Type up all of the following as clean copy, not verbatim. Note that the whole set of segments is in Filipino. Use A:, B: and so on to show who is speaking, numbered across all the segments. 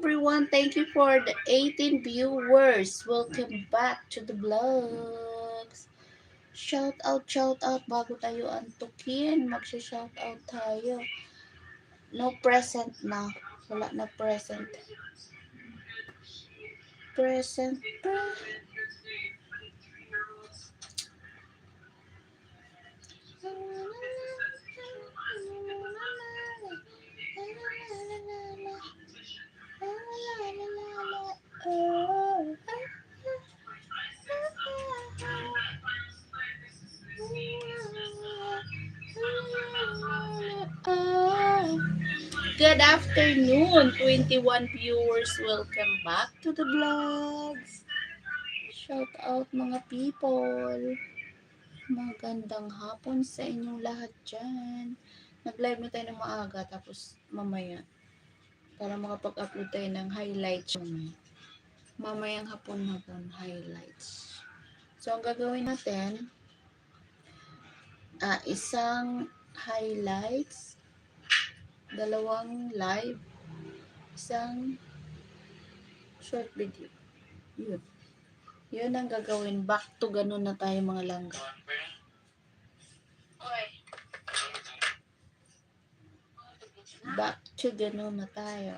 A: everyone. Thank you for the 18 viewers. Welcome back to the vlogs. Shout out. Bago tayo antukin, magsha-shout out tayo. No present na. Wala na present. Present. Good afternoon, 21 viewers. Welcome back to the vlogs. Shout out mga people. Magandang hapon sa inyong lahat dyan. Nag-live na tayo ng maaga tapos mamaya para makapag-upload tayo ng highlights mamayang hapon highlights. So ang gagawin natin isang highlights, dalawang live, isang short video. Yun ang gagawin. Back to ganun na tayo mga langga. Back to ganun na tayo.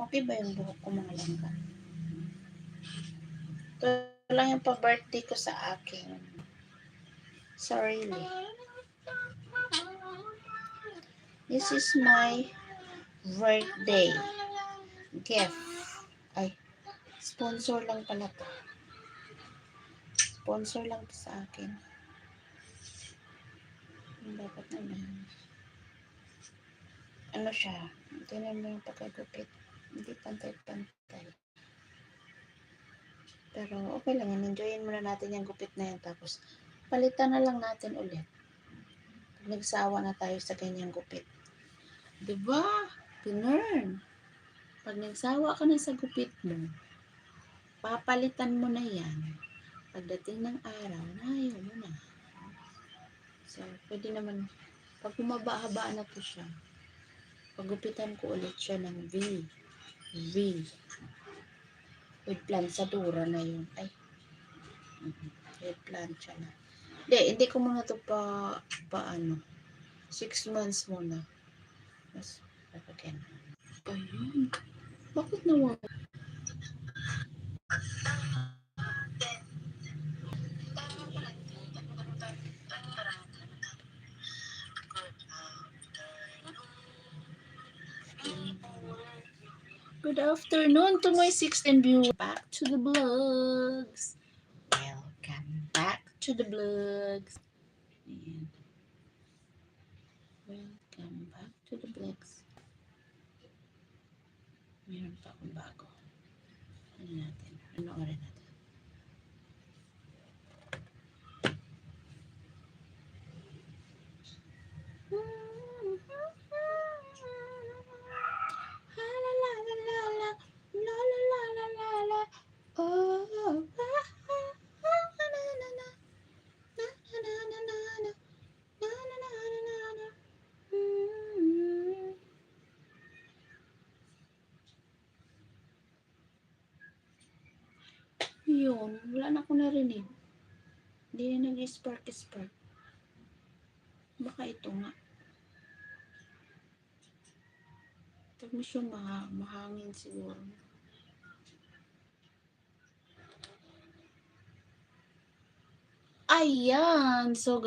A: Okay ba yung buhok ko mga langga? Ito lang yung pa-birthday ko sa akin. Sorry. This is my birthday gift. Ay, sponsor lang pala to. Sponsor lang to sa akin. Dapat naman. Ano siya? Tingnan mo yung pagkagupit. Hindi pantay-pantay. Pero okay lang yan. Enjoyin muna natin yung gupit na yan. Tapos palitan na lang natin ulit. Pag nagsawa na tayo sa ganyang gupit. Diba? Ganun. Pag nagsawa ka na sa gupit mo, papalitan mo na yan. Pagdating ng araw, ayaw mo na. So, pwede naman, pag humaba-haba na to siya, pagupitan ko ulit siya ng V. With plansadura na yun. Ay. With plancha na. Hindi ko muna to paano. 6 months muna. Mas, again. Ayun. Bakit nawala? Good afternoon to my 16 viewers. Back to the vlogs. Welcome back to the vlogs. And welcome back to the vlogs. Meron pa akong bago. Ano natin? Panoorin natin. Yun, wala na ako narinig. Hindi na nag-spark. Baka ito nga. Pag mo siya mahangin siguro. Ayan! So,